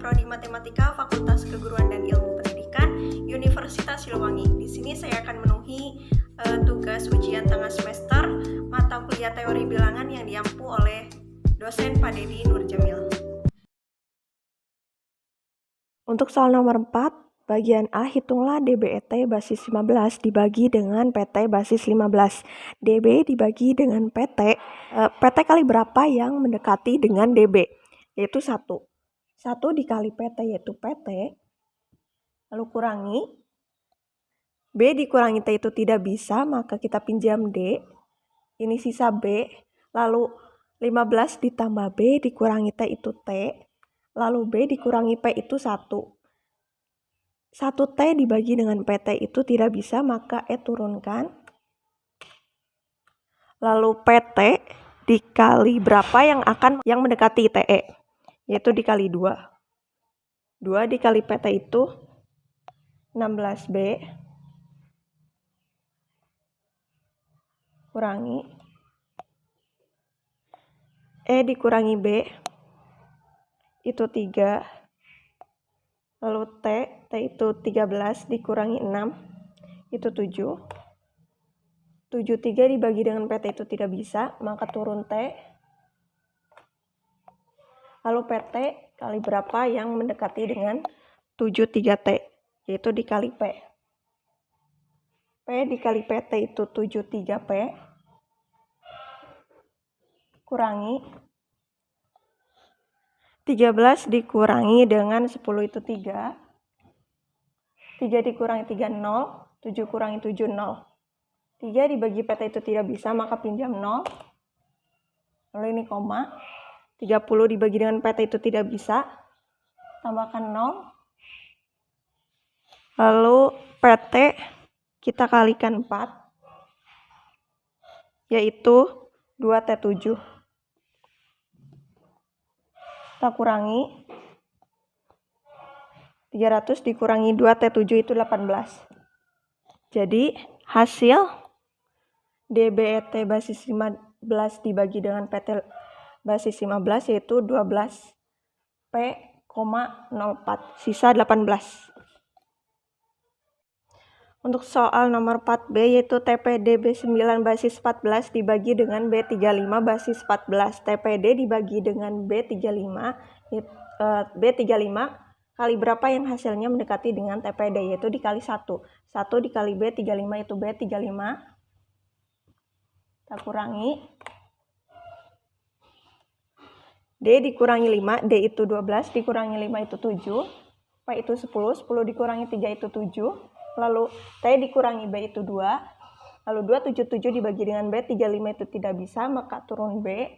Prodi Matematika Fakultas Keguruan dan Ilmu Pendidikan Universitas Siliwangi. Di sini saya akan memenuhi tugas ujian tengah semester mata kuliah teori bilangan yang diampu oleh dosen Pak Dedi Nurjamil. Untuk soal nomor 4, bagian A, hitunglah DBET basis 15 dibagi dengan PT basis 15. DB dibagi dengan PT. PT kali berapa yang mendekati dengan DB? Yaitu 1. 1 dikali PT yaitu PT. Lalu kurangi. B dikurangi T itu tidak bisa, maka kita pinjam D. Ini sisa B. Lalu 15 ditambah B dikurangi T itu T. Lalu B dikurangi P itu 1. 1 T dibagi dengan PT itu tidak bisa, maka E turunkan. Lalu PT dikali berapa yang mendekati TE? Yaitu dikali 2. 2 dikali PT itu 16B. Kurangi. E dikurangi B itu 3. Lalu T itu 13 dikurangi 6 itu 7. 73 dibagi dengan PT itu tidak bisa, maka turun T. Lalu PT kali berapa yang mendekati dengan 73T, yaitu dikali P. P dikali PT itu 73P. Kurangi. 13 dikurangi dengan 10 itu 3. 3 dikurangi 3, 0. 7 kurangi 7, 0. 3 dibagi PT itu tidak bisa, maka pinjam 0. Lalu ini koma. 30 dibagi dengan PT itu tidak bisa, tambahkan 0. Lalu PT kita kalikan 4, yaitu 2T7. Kita kurangi. 300 dikurangi 2T7 itu 18. Jadi hasil DBET basis 15 dibagi dengan PT basis 15 yaitu 12P,04, sisa 18. Untuk soal nomor 4B yaitu TPD B9 basis 14 dibagi dengan B35 basis 14. TPD dibagi dengan B35 kali berapa yang hasilnya mendekati dengan TPD, yaitu dikali 1. 1 dikali B35 itu B35. Kita kurangi. D dikurangi 5, D itu 12, dikurangi 5 itu 7, P itu 10, 10 dikurangi 3 itu 7, lalu T dikurangi B itu 2, lalu 277 dibagi dengan B35 itu tidak bisa, maka turun B.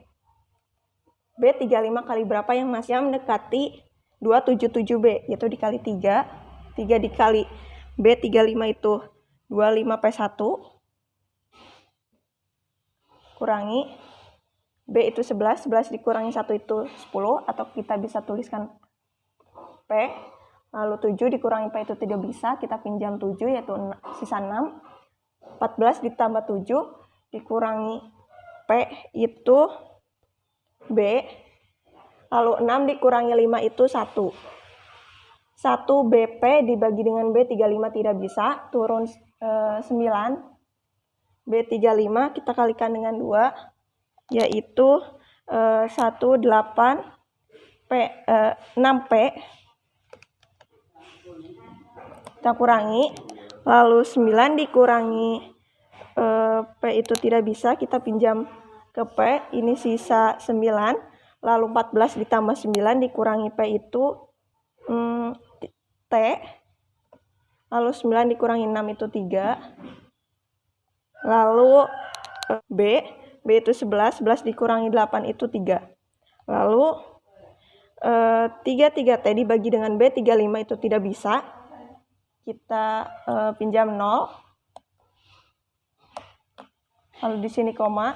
B35 kali berapa yang masih mendekati 277B, yaitu dikali 3, 3 dikali B35 itu 25P1, kurangi. B itu 11, 11 dikurangi 1 itu 10, atau kita bisa tuliskan P. Lalu 7 dikurangi P itu tidak bisa, kita pinjam 7 yaitu sisa 6. 14 ditambah 7 dikurangi P itu B. Lalu 6 dikurangi 5 itu 1. 1 BP dibagi dengan B35 tidak bisa, turun 9. B35 kita kalikan dengan 2. Yaitu 18P 6P. Kita kurangi. Lalu 9 dikurangi P itu tidak bisa, kita pinjam ke P, ini sisa 9. Lalu 14 ditambah 9 dikurangi P itu T. Lalu 9 dikurangi 6 itu 3. Lalu B itu 11, 11 dikurangi 8 itu 3. Lalu 33T dibagi dengan B35 itu tidak bisa. Kita pinjam 0. Lalu di sini koma.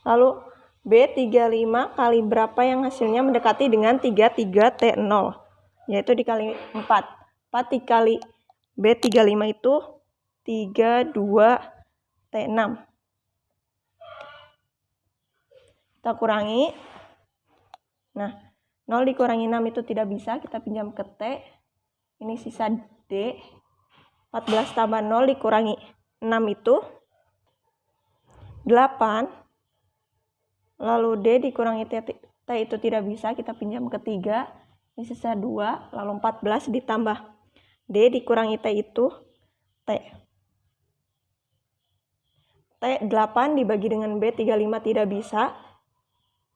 Lalu B35 kali berapa yang hasilnya mendekati dengan 33T0, yaitu dikali 4. 4 dikali B35 itu 32T6. Kita kurangi. Nah, 0 dikurangi 6 itu tidak bisa, kita pinjam ke T. Ini sisa D. 14 tambah 0 dikurangi 6 itu 8. Lalu D dikurangi T itu tidak bisa, kita pinjam ke 3. Ini sisa 2. Lalu 14 ditambah D dikurangi T itu T. T 8 dibagi dengan B 35 tidak bisa.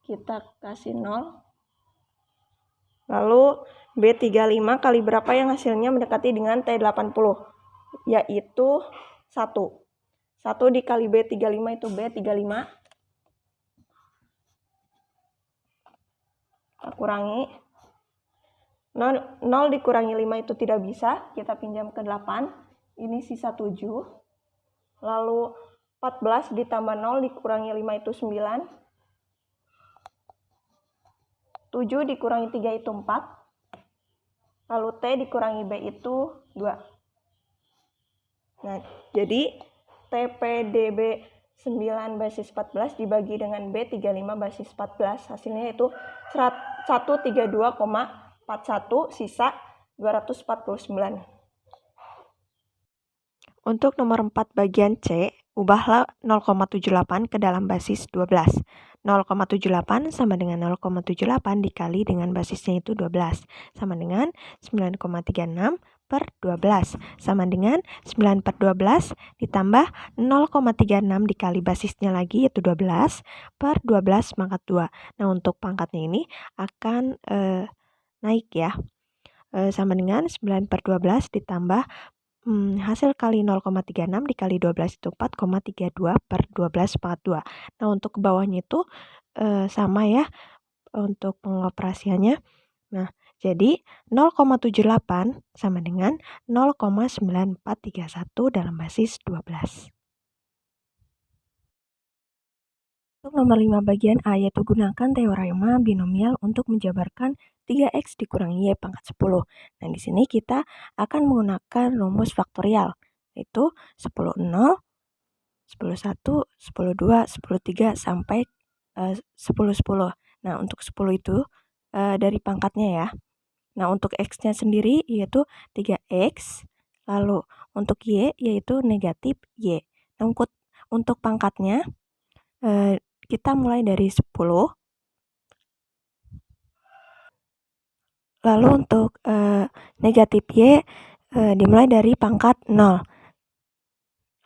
Kita kasih 0. Lalu B35 kali berapa yang hasilnya mendekati dengan T80? Yaitu 1. 1 dikali B35 itu B35. Kita kurangi. 0 dikurangi 5 itu tidak bisa. Kita pinjam ke 8. Ini sisa 7. Lalu 14 ditambah 0 dikurangi 5 itu 9. 7 dikurangi 3 itu 4. Lalu T dikurangi B itu 2. Nah, jadi TPDB 9 basis 14 dibagi dengan B35 basis 14. Hasilnya itu 132,41, sisa 249. Untuk nomor 4 bagian C, ubahlah 0,78 ke dalam basis 12. 0,78 sama dengan 0,78 dikali dengan basisnya itu 12. Sama dengan 9,36 per 12. Sama dengan 9 per 12 ditambah 0,36 dikali basisnya lagi yaitu 12 per 12 pangkat 2. Nah, untuk pangkatnya ini akan naik ya. Sama dengan 9 per 12 ditambah hasil kali 0,36 dikali 12 itu 4,32 per 12 pangkat 2. Nah, untuk ke bawahnya itu sama ya untuk pengoperasiannya. Nah, jadi 0,78 sama dengan 0,9431 dalam basis 12. Untuk nomor 5 bagian A, yaitu gunakan teorema binomial untuk menjabarkan 3x dikurangi y pangkat 10. Nah, di sini kita akan menggunakan rumus faktorial, yaitu 10 0, 10 1, 10 2, 10 3, sampai 10 10. Nah, untuk 10 itu dari pangkatnya ya. Nah, untuk x-nya sendiri yaitu 3x, lalu untuk y yaitu negatif y. Nah, untuk pangkatnya kita mulai dari 10. Lalu untuk negatif y dimulai dari pangkat 0.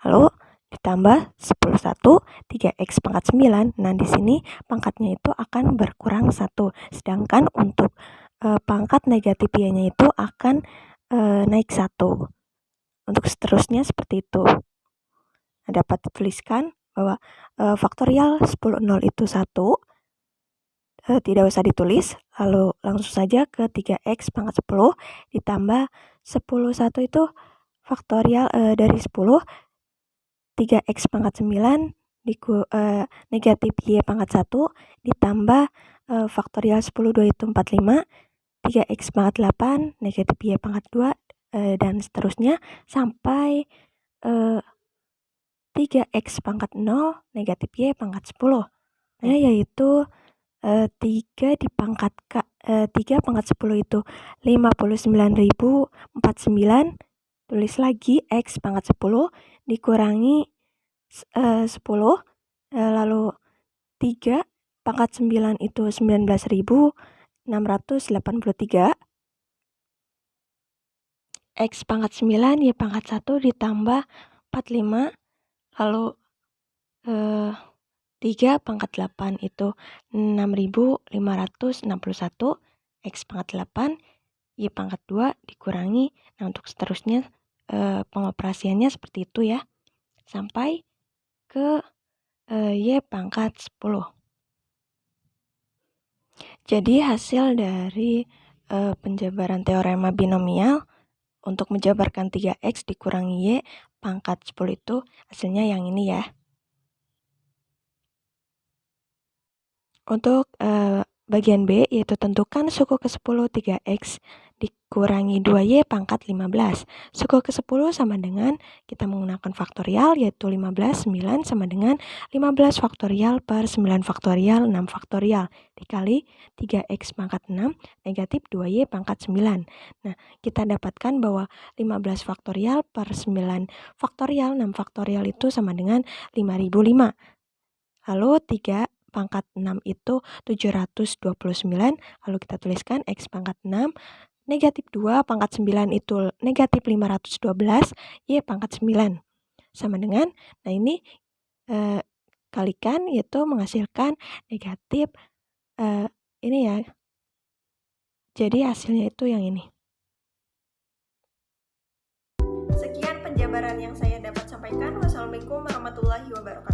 Lalu ditambah 10 1, 3x pangkat 9. Nah, di sini pangkatnya itu akan berkurang 1. Sedangkan untuk pangkat negatif y-nya itu akan naik 1. Untuk seterusnya seperti itu. Nah, dapat dituliskan bahwa faktorial 10 0 itu 1. Tidak usah ditulis, lalu langsung saja ke 3x pangkat 10 ditambah 10 1 itu faktorial dari 10, 3x pangkat 9 negatif y pangkat 1 ditambah faktorial 10 2 itu 45, 3x pangkat 8 negatif y pangkat 2 dan seterusnya sampai 3x pangkat 0 negatif y pangkat 10. Nah, yaitu 3 dipangkat 3 pangkat 10 itu 59.049. Tulis lagi x pangkat 10 dikurangi 10, lalu 3 pangkat 9 itu 19.683. X pangkat 9 y pangkat 1 ditambah 45, lalu 3 pangkat 8 itu 6.561, x pangkat 8, y pangkat 2 dikurangi. Nah, untuk seterusnya pengoperasiannya seperti itu ya, sampai ke y pangkat 10. Jadi hasil dari penjabaran teorema binomial untuk menjabarkan 3x dikurangi y pangkat 10 itu hasilnya yang ini ya. Untuk bagian B, yaitu tentukan suku ke-10 3x dikurangi 2Y pangkat 15. Suku ke-10 sama dengan kita menggunakan faktorial, yaitu 15, 9 sama dengan 15 faktorial per 9 faktorial, 6 faktorial. Dikali 3X pangkat 6 negatif 2Y pangkat 9. Nah, kita dapatkan bahwa 15 faktorial per 9 faktorial, 6 faktorial itu sama dengan 5005. Lalu 3 pangkat 6 itu 729, lalu kita tuliskan X pangkat 6, negatif 2 pangkat 9 itu negatif 512, Y pangkat 9. Sama dengan, nah ini kalikan yaitu menghasilkan negatif, ini ya. Jadi hasilnya itu yang ini. Sekian penjabaran yang saya dapat sampaikan. Wassalamualaikum warahmatullahi wabarakatuh.